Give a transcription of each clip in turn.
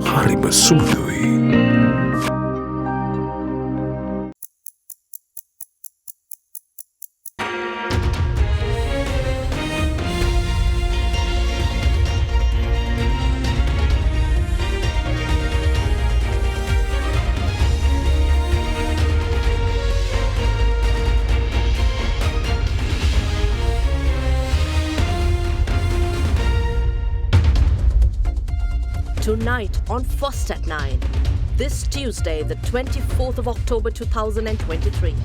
හරිම සුමුදුයි. Tonight on First at 9, this Tuesday, the 24th of October 2023.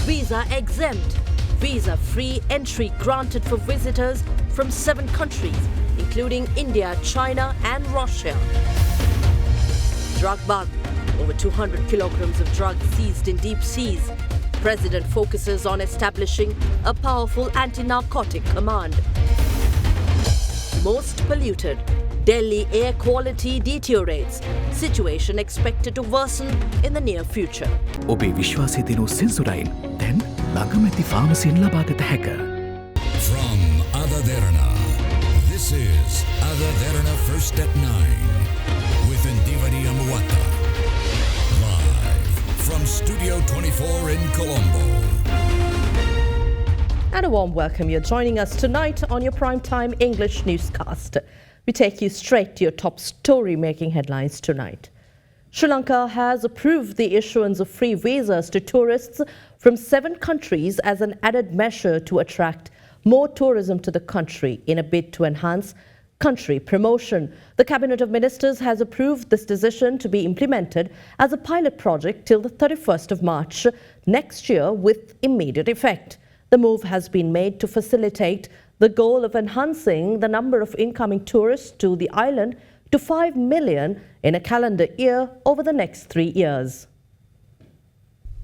Visa exempt, visa-free entry granted for visitors from 7 countries, including India, China and Russia. Drug bug, over 200 kilograms of drugs seized in deep seas. President focuses on establishing a powerful anti-narcotic command. Most polluted, Delhi air quality deteriorates. Situation expected to worsen in the near future. ඔබේ විශ්වාසය දෙනු සෙන්සුරයින් දැන් ළඟමැති ෆාමසියෙන් ලබාගත හැක. From AdaDerana, this is AdaDerana First at 9 with Indivadi Amuata. Live from Studio 24 in Colombo. And a warm welcome. You're joining us tonight on your primetime English newscast. We take you straight to your top story-making headlines tonight. Sri Lanka has approved the issuance of free visas to tourists from 7 countries as an added measure to attract more tourism to the country in a bid to enhance country promotion. The Cabinet of Ministers has approved this decision to be implemented as a pilot project till the 31st of March next year with immediate effect. The move has been made to facilitate the goal of enhancing the number of incoming tourists to the island to 5 million in a calendar year over the next 3 years.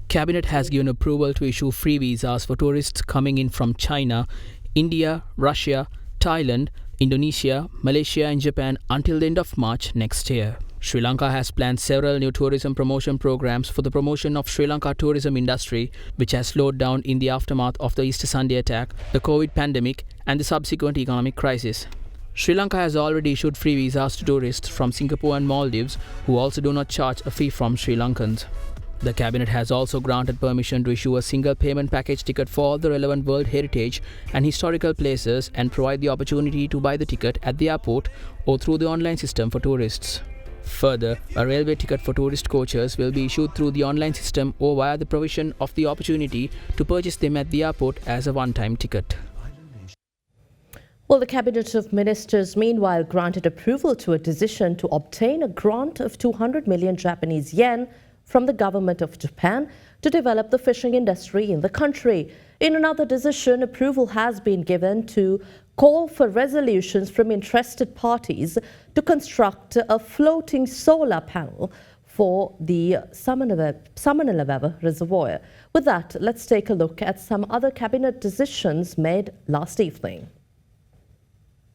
Cabinet has given approval to issue free visas for tourists coming in from China, India, Russia, Thailand, Indonesia, Malaysia and Japan until the end of March next year. Sri Lanka has planned several new tourism promotion programs for the promotion of Sri Lanka tourism industry, which has slowed down in the aftermath of the Easter Sunday attack, the COVID pandemic and the subsequent economic crisis. Sri Lanka has already issued free visas to tourists from Singapore and Maldives who also do not charge a fee from Sri Lankans. The Cabinet has also granted permission to issue a single payment package ticket for all the relevant World Heritage and historical places and provide the opportunity to buy the ticket at the airport or through the online system for tourists. Further, a railway ticket for tourist coaches will be issued through the online system or via the provision of the opportunity to purchase them at the airport as a one-time ticket. Well, the Cabinet of Ministers meanwhile granted approval to a decision to obtain a grant of 200 million Japanese yen from the government of Japan to develop the fishing industry in the country. In another decision, approval has been given to call for resolutions from interested parties to construct a floating solar panel for the Samanalawewa Reservoir. With that, let's take a look at some other cabinet decisions made last evening.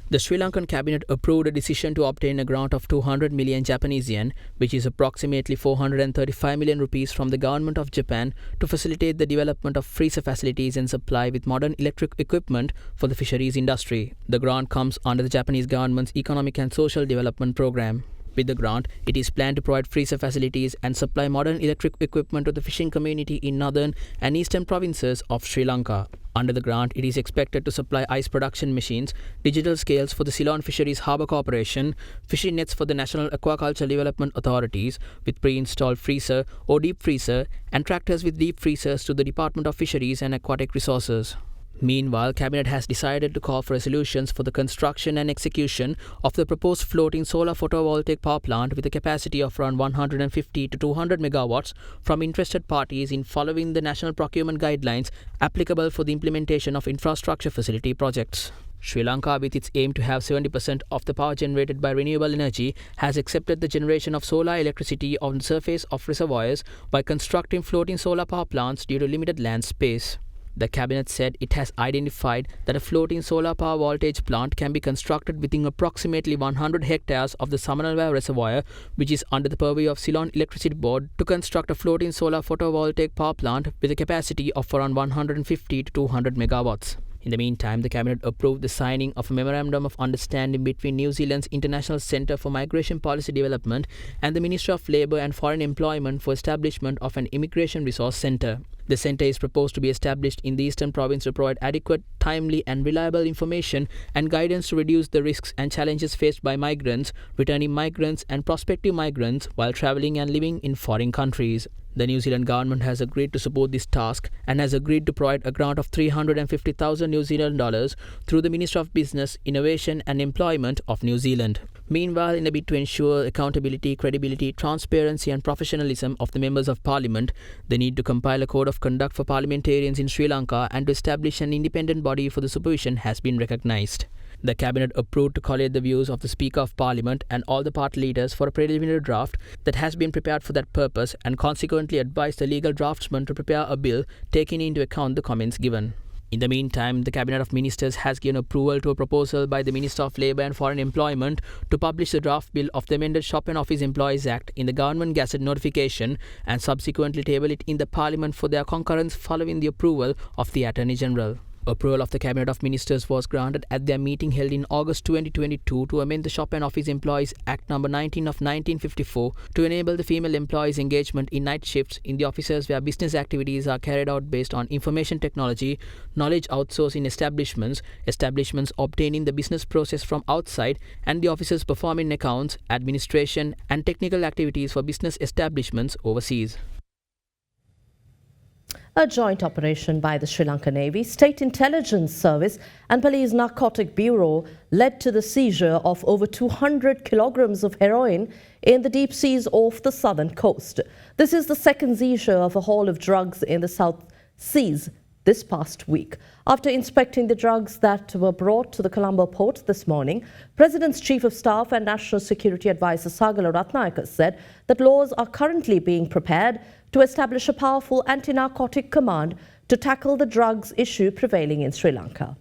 The Sri Lankan Cabinet approved a decision to obtain a grant of 200 million Japanese yen, which is approximately 435 million rupees from the government of Japan to facilitate the development of freezer facilities and supply with modern electric equipment for the fisheries industry. The grant comes under the Japanese government's Economic and Social Development Program. With the grant, it is planned to provide freezer facilities and supply modern electric equipment to the fishing community in northern and eastern provinces of Sri Lanka. Under the grant, it is expected to supply ice production machines, digital scales for the Ceylon Fisheries Harbour Corporation, fishing nets for the National Aquaculture Development Authorities with pre-installed freezer or deep freezer and tractors with deep freezers to the Department of Fisheries and Aquatic Resources. Meanwhile, Cabinet has decided to call for resolutions for the construction and execution of the proposed floating solar photovoltaic power plant with a capacity of around 150 to 200 megawatts from interested parties in following the national procurement guidelines applicable for the implementation of infrastructure facility projects. Sri Lanka, with its aim to have 70% of the power generated by renewable energy, has accepted the generation of solar electricity on the surface of reservoirs by constructing floating solar power plants due to limited land space. The Cabinet said it has identified that a floating solar power voltage plant can be constructed within approximately 100 hectares of the Samanalawewa Reservoir, which is under the purview of Ceylon Electricity Board, to construct a floating solar photovoltaic power plant with a capacity of around 150 to 200 megawatts. In the meantime, the Cabinet approved the signing of a Memorandum of Understanding between New Zealand's International Centre for Migration Policy Development and the Ministry of Labour and Foreign Employment for establishment of an Immigration Resource Centre. The centre is proposed to be established in the Eastern Province to provide adequate, timely and reliable information and guidance to reduce the risks and challenges faced by migrants, returning migrants and prospective migrants while travelling and living in foreign countries. The New Zealand government has agreed to support this task and has agreed to provide a grant of 350,000 New Zealand dollars through the Ministry of Business, Innovation and Employment of New Zealand. Meanwhile, in a bid to ensure accountability, credibility, transparency and professionalism of the members of parliament, the need to compile a code of conduct for parliamentarians in Sri Lanka and to establish an independent body for the supervision has been recognised. The Cabinet approved to collate the views of the Speaker of Parliament and all the party leaders for a preliminary draft that has been prepared for that purpose and consequently advised the legal draftsman to prepare a bill taking into account the comments given. In the meantime, the Cabinet of Ministers has given approval to a proposal by the Minister of Labour and Foreign Employment to publish the draft bill of the amended Shop and Office Employees Act in the Government Gazette notification and subsequently table it in the Parliament for their concurrence following the approval of the Attorney General. Approval of the Cabinet of Ministers was granted at their meeting held in August 2022 to amend the Shop and Office Employees Act No. 19 of 1954 to enable the female employees' engagement in night shifts in the offices where business activities are carried out based on information technology, knowledge outsourced in establishments, establishments obtaining the business process from outside, and the offices performing accounts, administration, and technical activities for business establishments overseas. A joint operation by the Sri Lanka Navy, State Intelligence Service and Police Narcotic Bureau led to the seizure of over 200 kilograms of heroin in the deep seas off the southern coast. This is the second seizure of a haul of drugs in the South Seas this past week. After inspecting the drugs that were brought to the Colombo port this morning, President's Chief of Staff and National Security Advisor Sagala Ratnayaka said that laws are currently being prepared to establish a powerful anti-narcotic command to tackle the drugs issue prevailing in Sri Lanka.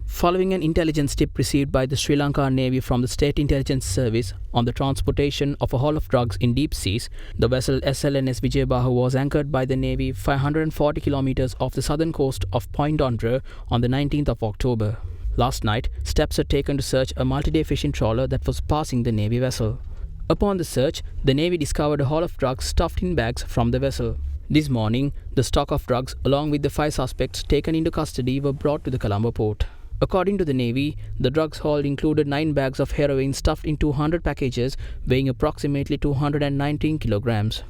Following an intelligence tip received by the Sri Lanka Navy from the State Intelligence Service on the transportation of a haul of drugs in deep seas, the vessel SLNS Vijayabahu was anchored by the Navy 540 kilometers off the southern coast of Point Dondra on the 19th of October. Last night, steps were taken to search a multi-day fishing trawler that was passing the Navy vessel. Upon the search, the Navy discovered a haul of drugs stuffed in bags from the vessel. This morning, the stock of drugs along with the 5 suspects taken into custody were brought to the Colombo port. According to the Navy, the drugs hauled included 9 bags of heroin stuffed in 200 packages weighing approximately 219 kilograms.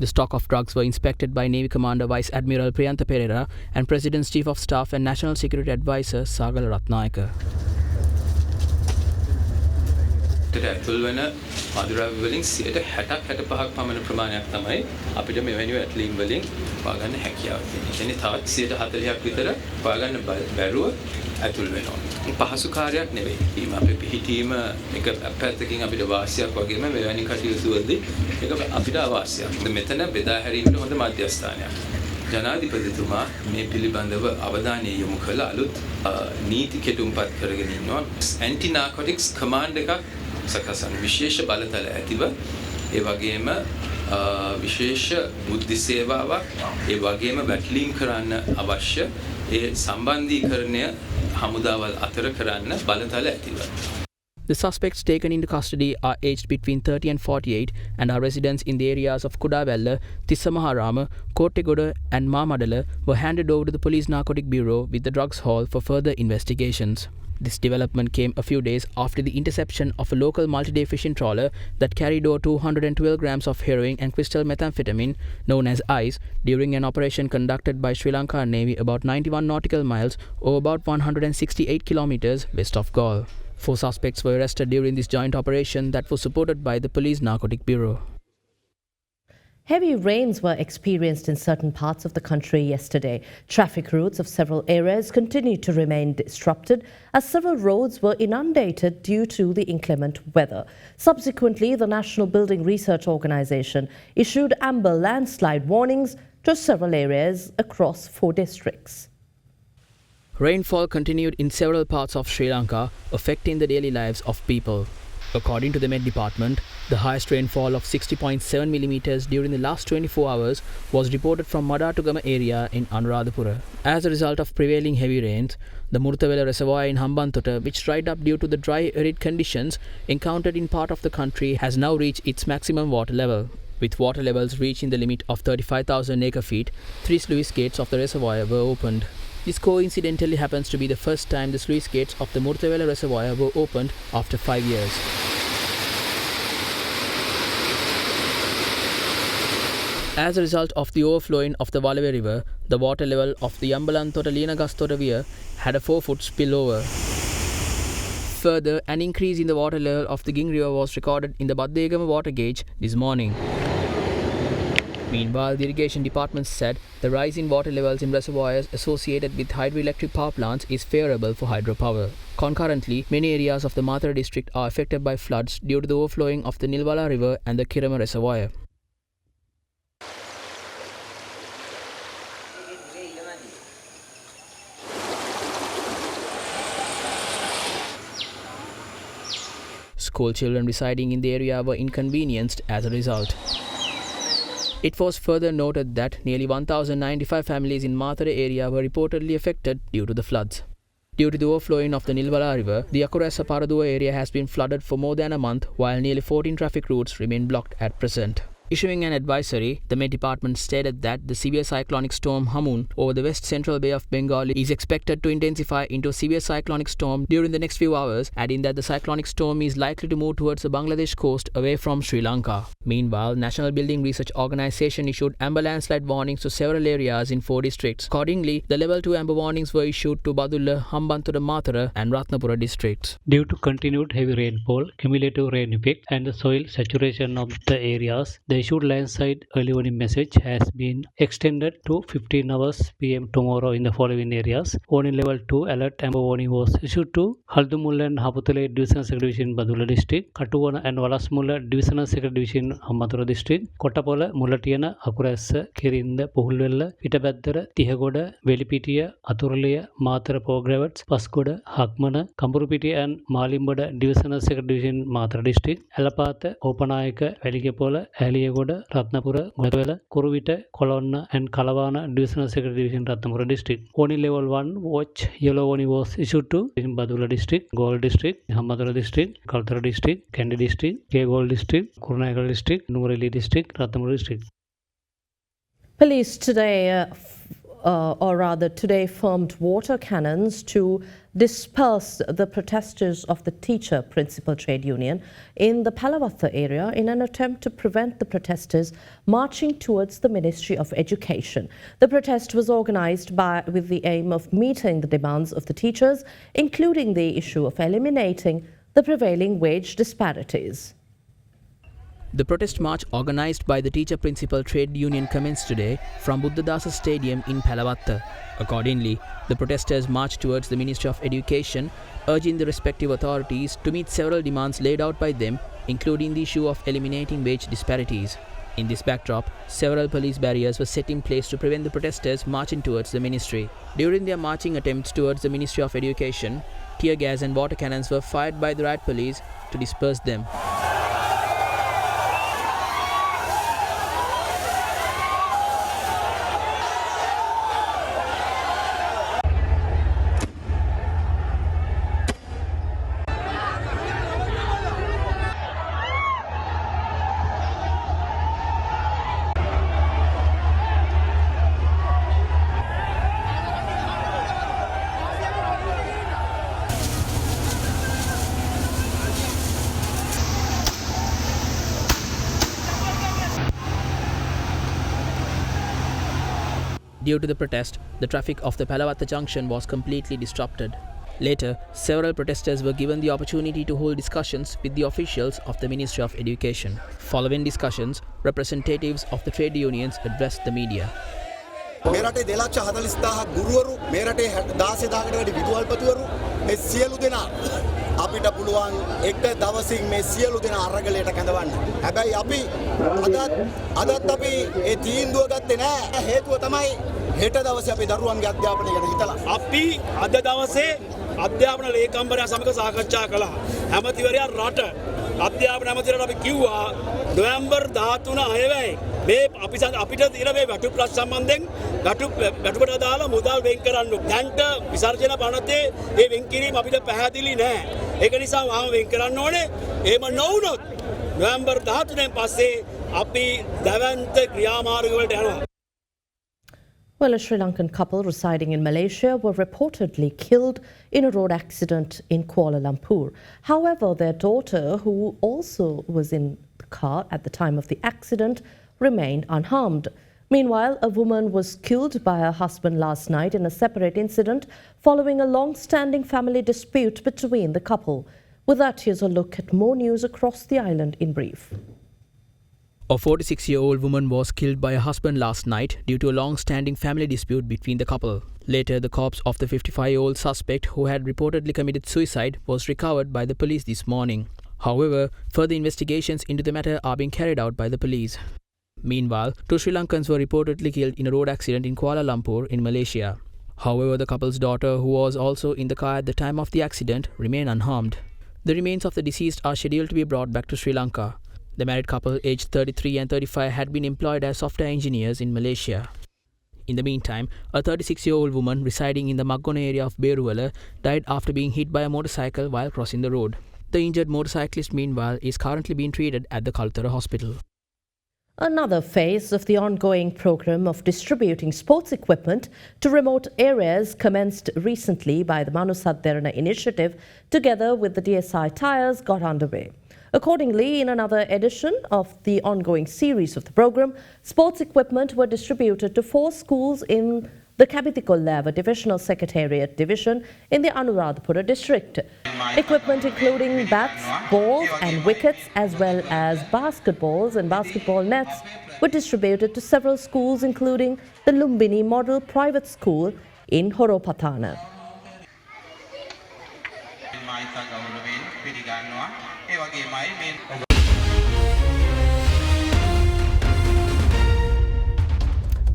The stock of drugs were inspected by Navy Commander Vice Admiral Priyantha Perera and President's Chief of Staff and National Security Advisor Sagala Ratnayaka. ඇතුල් වෙන මදුරාවි වලින් 60ක් 65ක් පමණ ප්‍රමාණයක් තමයි අපිට මෙවැනි ඇටලීම් වලින් හොයාගන්න හැකියාව තියෙන්නේ. එතනේ තවත් 140ක් විතර හොයාගන්න බැරුව ඇතුල් වෙනවා. පහසු කාර්යයක් නෙවෙයි. ඊම අපේ පිහිටීම එක පැත්තකින් අපිට වාසියක් වගේම මෙවැනි කටයුතු වලදී ඒක අපිට අවාසියක්. මෙතන බෙදා හැරීමට හොඳ මධ්‍යස්ථානයක්. ජනාධිපතිතුමා මේ පිළිබඳව අවධානය යොමු කළ අලුත් නීති කෙටුම්පත් කරගෙන ඉන්නවා. ඇන්ටි නාකෝටික්ස් කමාන්ඩ් එකක් සකසන විශේෂ බලතල ඇතිව ඒ වගේම විශේෂ බුද්ධි සේවාවක් ඒ වගේම වැටලීම් කරන්න අවශ්‍ය ඒ සම්බන්ධීකරණය හමුදාවල් අතර කරන්න බලතල ඇතිව. The suspects taken into custody are aged between 30 and 48 and are residents in the areas of Kudavella, Tissamaharama, Kottegoda and Mamadala were handed over to the Police Narcotic Bureau with the drugs haul for further investigations. This development came a few days after the interception of a local multi-day fishing trawler that carried over 212 grams of heroin and crystal methamphetamine, known as ice, during an operation conducted by Sri Lanka Navy about 91 nautical miles or about 168 kilometers west of Galle. 4 suspects were arrested during this joint operation that was supported by the Police Narcotic Bureau. Heavy rains were experienced in certain parts of the country yesterday. Traffic routes of several areas continued to remain disrupted as several roads were inundated due to the inclement weather. Subsequently, the National Building Research Organisation issued amber landslide warnings to several areas across 4 districts. Rainfall continued in several parts of Sri Lanka, affecting the daily lives of people. According to the Met Department, the highest rainfall of 60.7 millimeters during the last 24 hours was reported from Madatugama area in Anuradhapura. As a result of prevailing heavy rains, the Murtawela reservoir in Hambantota, which dried up due to the dry arid conditions encountered in part of the country, has now reached its maximum water level. With water levels reaching the limit of 35,000 acre-feet, 3 sluice gates of the reservoir were opened. This coincidentally happens to be the first time the sluice gates of the Murtawela reservoir were opened after 5 years. As a result of the overflowing of the Walave River, the water level of the Yambalantota Leenagastota Weir had a 4-foot spillover. Further, an increase in the water level of the Ging River was recorded in the Baddegama water gauge this morning. Meanwhile, the irrigation department said the rise in water levels in reservoirs associated with hydroelectric power plants is favourable for hydropower. Concurrently, many areas of the Mathura district are affected by floods due to the overflowing of the Nilwala River and the Kirama reservoir. School children residing in the area were inconvenienced as a result. It was further noted that nearly 1,095 families in Mathura area were reportedly affected due to the floods. Due to the overflowing of the Nilwala River, the Akurasa Paraduwa area has been flooded for more than a month, while nearly 14 traffic routes remain blocked at present. Issuing an advisory, the Met Department stated that the severe cyclonic storm Hamoon over the west central Bay of Bengal is expected to intensify into a severe cyclonic storm during the next few hours, adding that the cyclonic storm is likely to move towards the Bangladesh coast away from Sri Lanka. Meanwhile, National Building Research Organisation issued amber landslide warnings to several areas in 4 districts. Accordingly, the level 2 amber warnings were issued to Badulla, Hambantota, Mathura and Ratnapura districts. Due to continued heavy rainfall, cumulative rain effect and the soil saturation of the areas, the issued landslide early warning message has been extended to 15 hours PM tomorrow in the following areas. Warning level 2 alert amber warning was issued to Haldumulla and Haputale Divisional Secretary Division Badulla District, Katuwana and Walasmulla Divisional Secretary Division Hambantota District, Kottapola, Mulatiyana, Akurassa, Kirinda, Puhulwella, Pitabaddara, Tihagoda, Velipitiya, Athuraliya, Mathura Pogravats, Paskoda, Hakmana, Kampurupitiya and Malimboda Divisional Secretary Division Mathura District, Alapatha, Opanayaka, Veligapola, Aliyagoda, Ratnapura, Godavela, Kuruvita, Kolonna and Kalavana Divisional Secretary Division Ratnapura District. Warning level 1 watch yellow warning was issued to Badulla District, Galle District, Hambantota District, Kaltara District, Kandy District, Galle District, Kurunegala District, Nureli District, Ratnapura District. Police today, today formed water cannons to disperse the protesters of the teacher principal trade union in the Palawatha area in an attempt to prevent the protesters marching towards the Ministry of Education. The protest was organised with the aim of meeting the demands of the teachers, including the issue of eliminating the prevailing wage disparities. The protest march organised by the Teacher Principal Trade Union commenced today from Buddhadasa Stadium in Palawatha. Accordingly, the protesters marched towards the Ministry of Education, urging the respective authorities to meet several demands laid out by them, including the issue of eliminating wage disparities. In this backdrop, several police barriers were set in place to prevent the protesters marching towards the ministry. During their marching attempts towards the Ministry of Education, tear gas and water cannons were fired by the riot police to disperse them. Due to the protest, the traffic of the Palawatha junction was completely disrupted. Later, several protesters were given the opportunity to hold discussions with the officials of the Ministry of Education. Following discussions, representatives of the trade unions addressed the media. මේ රටේ 2,40,000ක් ගුරුවරු මේ රටේ 16,000කට වැඩි විදුහල්පතිවරු මේ සියලු දෙනා අපිට පුළුවන් එක දවසින් මේ සියලු දෙනා අරගලයට කැඳවන්න. හැබැයි අපි අදත් අපි ඒ තීන්දුව ගත්තේ නැහැ. හේතුව තමයි හෙට දවසේ අපි දරුවන්ගේ අධ්‍යාපනය ගැන හිතලා. අපි අද දවසේ අධ්‍යාපන ලේකම්වරයා සමග සාකච්ඡා කළා. ඇමතිවරයා රට අධ්‍යාපන අමාත්‍යවරයාට අපි කිව්වා නොවැම්බර් 13 අයවැයි මේ අපිට තියෙන මේ වැටුප් රැස් සම්බන්ධයෙන් වැටුපට දාලා මුදල් වෙන් කරන්න. දැන්ට විසර්ජන පනතේ මේ වෙන් කිරීම අපිට පැහැදිලි නෑ. ඒක නිසා වහම වෙන් කරන්න ඕනේ. එහෙම නොවුනොත් නොවැම්බර් 13න් පස්සේ අපි දැවැන්ත ක්‍රියාමාර්ග වලට යනවා. Well, a Sri Lankan couple residing in Malaysia were reportedly killed in a road accident in Kuala Lumpur. However, their daughter, who also was in the car at the time of the accident, remained unharmed. Meanwhile, a woman was killed by her husband last night in a separate incident following a long-standing family dispute between the couple. With that, here's a look at more news across the island in brief. A 46-year-old woman was killed by her husband last night due to a long-standing family dispute between the couple. Later, the corpse of the 55-year-old suspect, who had reportedly committed suicide, was recovered by the police this morning. However, further investigations into the matter are being carried out by the police. Meanwhile, 2 Sri Lankans were reportedly killed in a road accident in Kuala Lumpur in Malaysia. However, the couple's daughter, who was also in the car at the time of the accident, remained unharmed. The remains of the deceased are scheduled to be brought back to Sri Lanka. The married couple, aged 33 and 35, had been employed as software engineers in Malaysia. In the meantime, a 36-year-old woman residing in the Maggona area of Beruwala died after being hit by a motorcycle while crossing the road. The injured motorcyclist, meanwhile, is currently being treated at the Kaltara hospital. Another phase of the ongoing program of distributing sports equipment to remote areas commenced recently by the AdaDerana initiative together with the DSI Tyres got underway. Accordingly, in another edition of the ongoing series of the program, sports equipment were distributed to 4 schools in the Kabithikollava Divisional Secretariat Division in the Anuradhapura district. Equipment including bats, balls and wickets, as well as basketballs and basketball nets, were distributed to several schools, including the Lumbini Model Private School in Horopatana.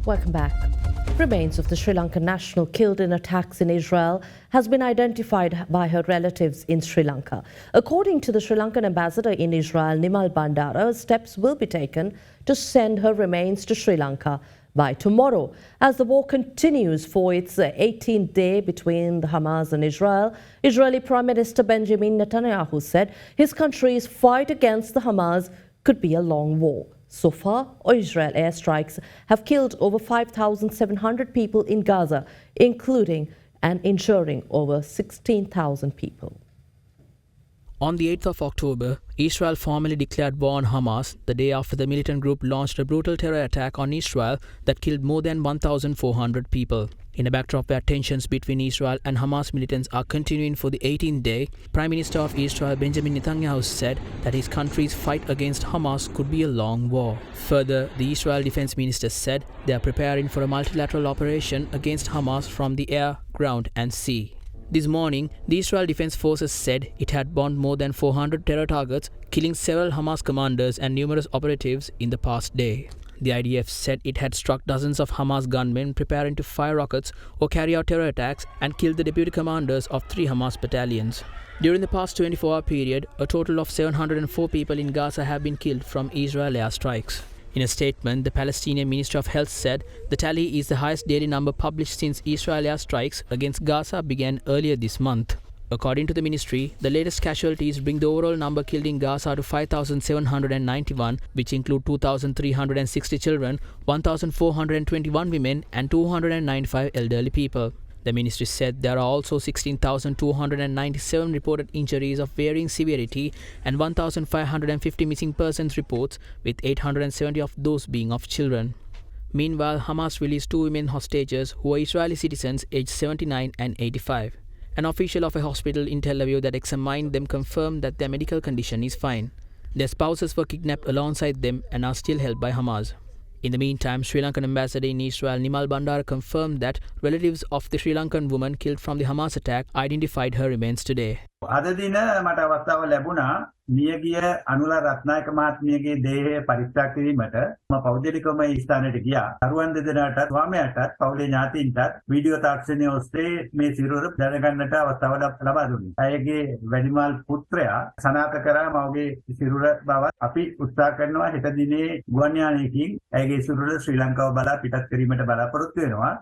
Welcome back. Remains of the Sri Lankan national killed in attacks in Israel has been identified by her relatives in Sri Lanka. According to the Sri Lankan ambassador in Israel, Nimal Bandara, steps will be taken to send her remains to Sri Lanka by tomorrow. As the war continues for its 18th day between the Hamas and Israel, Israeli Prime Minister Benjamin Netanyahu said his country's fight against the Hamas could be a long war. So far, Israel airstrikes have killed over 5,700 people in Gaza, including and injuring over 16,000 people. On the 8th of October, Israel formally declared war on Hamas the day after the militant group launched a brutal terror attack on Israel that killed more than 1,400 people. In a backdrop where tensions between Israel and Hamas militants are continuing for the 18th day, Prime Minister of Israel Benjamin Netanyahu said that his country's fight against Hamas could be a long war. Further, the Israel Defense Minister said they are preparing for a multilateral operation against Hamas from the air, ground and sea. This morning, the Israel Defense Forces said it had bombed more than 400 terror targets, killing several Hamas commanders and numerous operatives in the past day. The IDF said it had struck dozens of Hamas gunmen preparing to fire rockets or carry out terror attacks and killed the deputy commanders of 3 Hamas battalions. During the past 24-hour period, a total of 704 people in Gaza have been killed from Israel airstrikes. In a statement, the Palestinian Ministry of Health said the tally is the highest daily number published since Israel airstrikes against Gaza began earlier this month. According to the ministry, the latest casualties bring the overall number killed in Gaza to 5,791, which include 2,360 children, 1,421 women and 295 elderly people. The ministry said there are also 16,297 reported injuries of varying severity and 1,550 missing persons reports, with 870 of those being of children. Meanwhile, Hamas released 2 women hostages who are Israeli citizens aged 79 and 85. An official of a hospital in Tel Aviv that examined them confirmed that their medical condition is fine. Their spouses were kidnapped alongside them and are still held by Hamas. In the meantime, Sri Lankan ambassador in Israel Nimal Bandara confirmed that relatives of the Sri Lankan woman killed from the Hamas attack identified her remains today. අද දින මට අවස්ථාව ලැබුණා මියගිය අනුලා රත්නායක මහත්මියගේ දේහය පරීක්ෂා කිරීමට මම පෞද්ගලිකවම ඒ ස්ථානයට ගියා. දරුවන් දෙදෙනාටත් ස්වාමියාටත් පවුලේ ඥාතීන්ටත් වීඩියෝ තාක්ෂණය ඔස්සේ මේ සිරුර දැනගන්නට අවස්ථාව ලබා දුන්නා. ඇයගේ වැඩිමල් පුත්‍රයා සනාථ කරා මවගේ සිරුර බව අපි උත්සාහ කරනවා හෙට දිනේ ගුවන් යානයකින් ඇයගේ සිරුර ශ්‍රී ලංකාව බලා පිටත් කිරීමට බලාපොරොත්තු වෙනවා.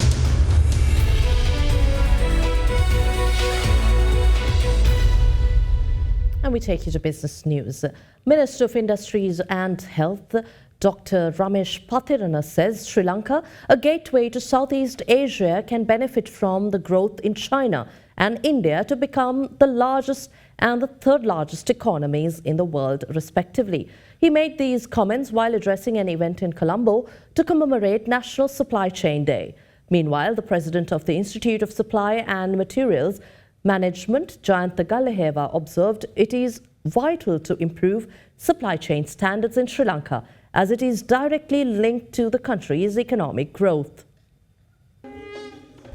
And we take you to business news. Minister of Industries and Health, Dr. Ramesh Pathirana says Sri Lanka, a gateway to Southeast Asia, can benefit from the growth in China and India to become the largest and the third largest economies in the world, respectively. He made these comments while addressing an event in Colombo to commemorate National Supply Chain Day. Meanwhile, the president of the Institute of Supply and Materials Management, Jayanta Galaheva, observed it is vital to improve supply chain standards in Sri Lanka as it is directly linked to the country's economic growth.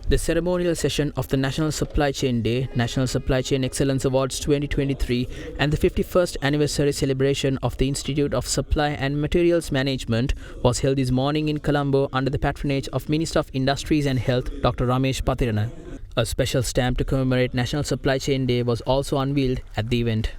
The ceremonial session of the National Supply Chain Day, National Supply Chain Excellence Awards 2023 and the 51st anniversary celebration of the Institute of Supply and Materials Management was held this morning in Colombo under the patronage of Minister of Industries and Health, Dr. Ramesh Pathirana. A special stamp to commemorate National Supply Chain Day was also unveiled at the event.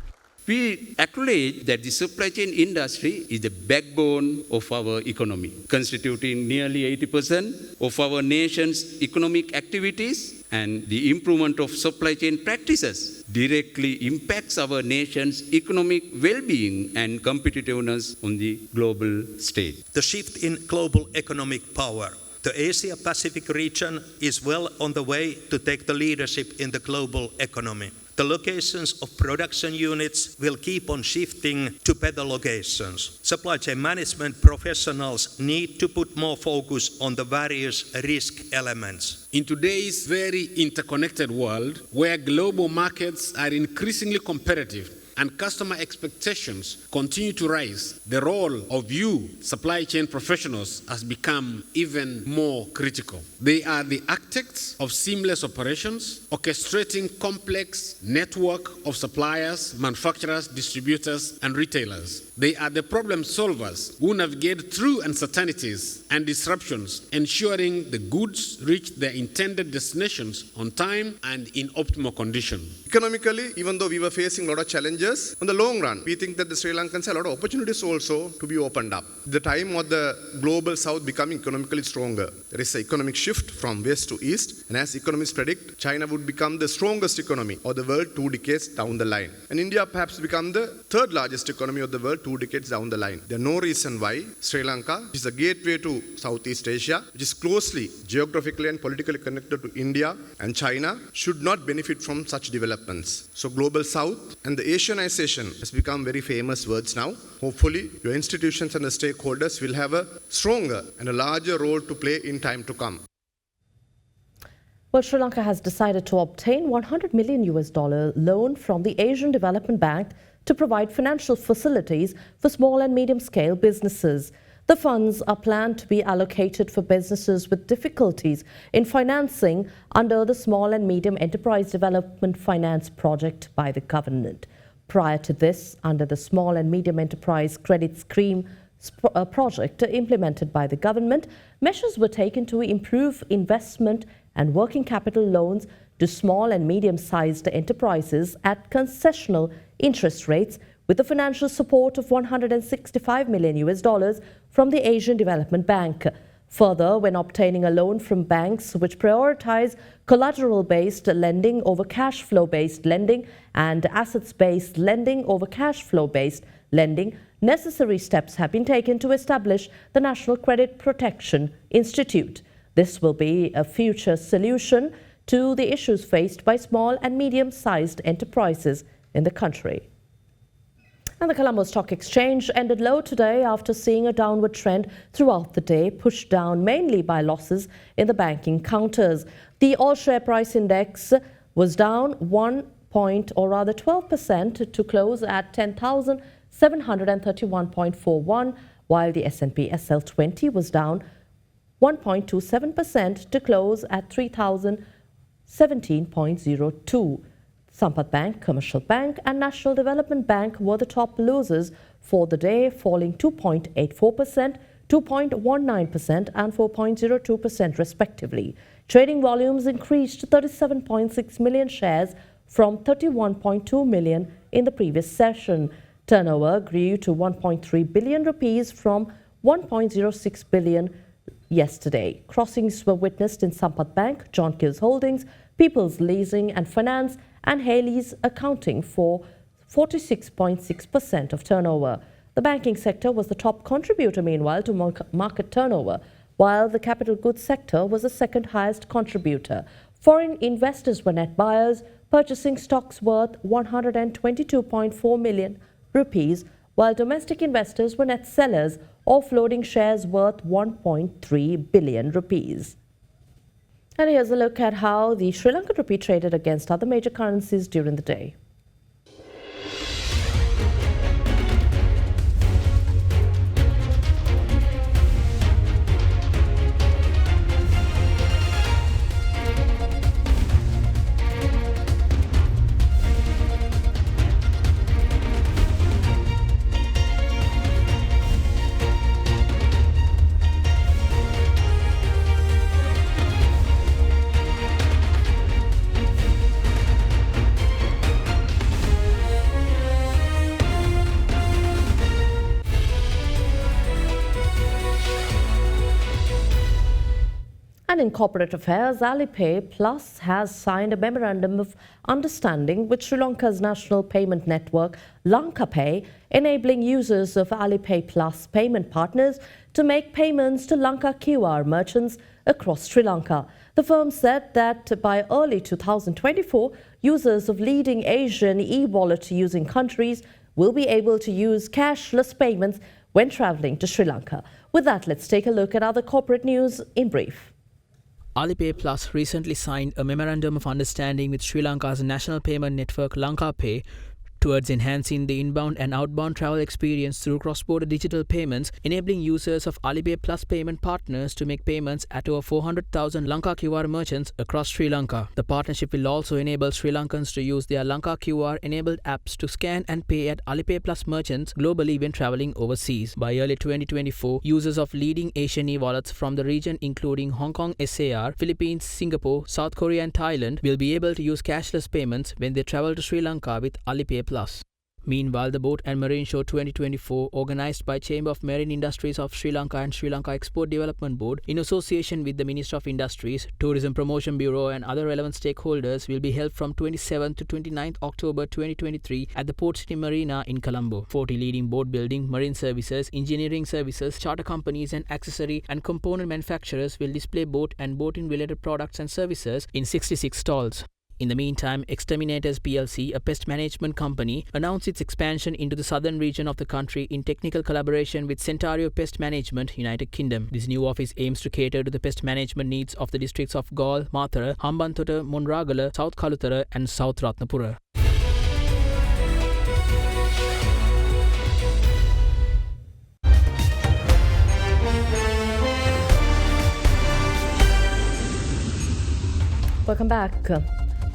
We acknowledge that the supply chain industry is the backbone of our economy, constituting nearly 80% of our nation's economic activities, and the improvement of supply chain practices directly impacts our nation's economic well-being and competitiveness on the global stage. The shift in global economic power. The Asia-Pacific region is well on the way to take the leadership in the global economy. The locations of production units will keep on shifting to better locations. Supply chain management professionals need to put more focus on the various risk elements. In today's very interconnected world, where global markets are increasingly competitive and customer expectations continue to rise, the role of you supply chain professionals has become even more critical. They are the architects of seamless operations, orchestrating complex network of suppliers, manufacturers, distributors, and retailers. They are the problem solvers who navigate through uncertainties and disruptions, ensuring the goods reach their intended destinations on time and in optimal condition. Economically, even though we were facing a lot of challenges, on the long run, we think that the Sri Lankans have a lot of opportunities also to be opened up. The time of the global south becoming economically stronger. There is an economic shift from west to east, and as economists predict, China would become the strongest economy of the world 2 decades down the line. And India perhaps become the third largest economy of the world 2 decades down the line. There is no reason why Sri Lanka, which is a gateway to Southeast Asia, which is closely geographically and politically connected to India and China, should not benefit from such developments. So global south and the Asianization has become very famous words now. Hopefully, your institutions and the stakeholders will have a stronger and a larger role to play in time to come. Well, Sri Lanka has decided to obtain $100 million loan from the Asian Development Bank to provide financial facilities for small and medium-scale businesses. The funds are planned to be allocated for businesses with difficulties in financing under the Small and Medium Enterprise Development Finance Project by the government. Prior to this, under the Small and Medium Enterprise Credit Scheme project implemented by the government, measures were taken to improve investment and working capital loans to small and medium-sized enterprises at concessional interest rates, with the financial support of $165 million from the Asian Development Bank. Further, when obtaining a loan from banks which prioritize collateral-based lending over cash flow-based lending and assets-based lending over cash flow-based lending, necessary steps have been taken to establish the National Credit Protection Institute. This will be a future solution to the issues faced by small and medium-sized enterprises in the country. And the Colombo Stock Exchange ended low today after seeing a downward trend throughout the day, pushed down mainly by losses in the banking counters. The all-share price index was down 12% to close at 10,731.41, while the S&P SL20 was down 1.27% to close at 3,017.02. Sampath Bank, Commercial Bank and National Development Bank were the top losers for the day, falling 2.84%, 2.19% and 4.02% respectively. Trading volumes increased to 37.6 million shares from 31.2 million in the previous session. Turnover grew to 1.3 billion rupees from 1.06 billion yesterday. Crossings were witnessed in Sampath Bank, John Keells Holdings, People's Leasing and Finance and Haley's, accounting for 46.6% of turnover. The banking sector was the top contributor meanwhile to market turnover, while the capital goods sector was the second highest contributor. Foreign investors were net buyers, purchasing stocks worth 122.4 million rupees, while domestic investors were net sellers, offloading shares worth 1.3 billion rupees. And here's a look at how the Sri Lankan rupee traded against other major currencies during the day. And in corporate affairs, Alipay Plus has signed a memorandum of understanding with Sri Lanka's national payment network, Lanka Pay, enabling users of Alipay Plus payment partners to make payments to Lanka QR merchants across Sri Lanka. The firm said that by early 2024, users of leading Asian e-wallet using countries will be able to use cashless payments when traveling to Sri Lanka. With that, let's take a look at other corporate news in brief. Alipay Plus recently signed a memorandum of understanding with Sri Lanka's national payment network Lanka Pay towards enhancing the inbound and outbound travel experience through cross-border digital payments, enabling users of Alipay Plus payment partners to make payments at over 400,000 Lanka QR merchants across Sri Lanka. The partnership will also enable Sri Lankans to use their Lanka QR-enabled apps to scan and pay at Alipay Plus merchants globally when traveling overseas. By early 2024, users of leading Asian e-wallets from the region including Hong Kong SAR, Philippines, Singapore, South Korea and Thailand will be able to use cashless payments when they travel to Sri Lanka with Alipay Plus. Meanwhile, the Boat and Marine Show 2024, organized by Chamber of Marine Industries of Sri Lanka and Sri Lanka Export Development Board in association with the Ministry of Industries, Tourism Promotion Bureau and other relevant stakeholders, will be held from 27th to 29th October 2023 at the Port City Marina in Colombo. 40 leading boat building, marine services, engineering services, charter companies and accessory and component manufacturers will display boat and boating related products and services in 66 stalls. In the meantime, Exterminators PLC, a pest management company, announced its expansion into the southern region of the country in technical collaboration with Centario Pest Management, United Kingdom. This new office aims to cater to the pest management needs of the districts of Gaul, Mathara, Hambantota, Monragala, South Kalutara and South Ratnapura. Welcome back.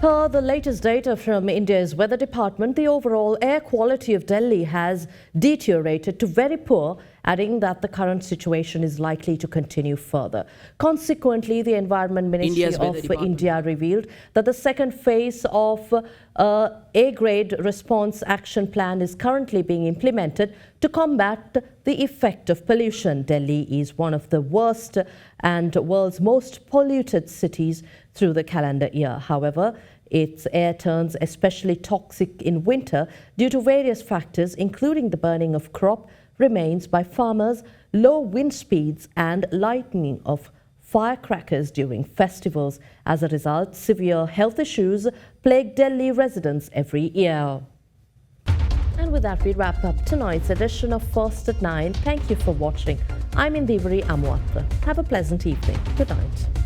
Per the latest data from India's Weather Department, the overall air quality of Delhi has deteriorated to very poor, adding that the current situation is likely to continue further. Consequently, the Environment Ministry of India revealed that the second phase of A-grade response action plan is currently being implemented to combat the effect of pollution. Delhi is one of the worst and world's most polluted cities through the calendar year. However, its air turns especially toxic in winter due to various factors, including the burning of crop remains by farmers, low wind speeds and lighting of firecrackers during festivals. As a result, severe health issues plague Delhi residents every year. And with that, we wrap up tonight's edition of First at 9. Thank you for watching. I'm Indiveri Amwatha. Have a pleasant evening. Good night.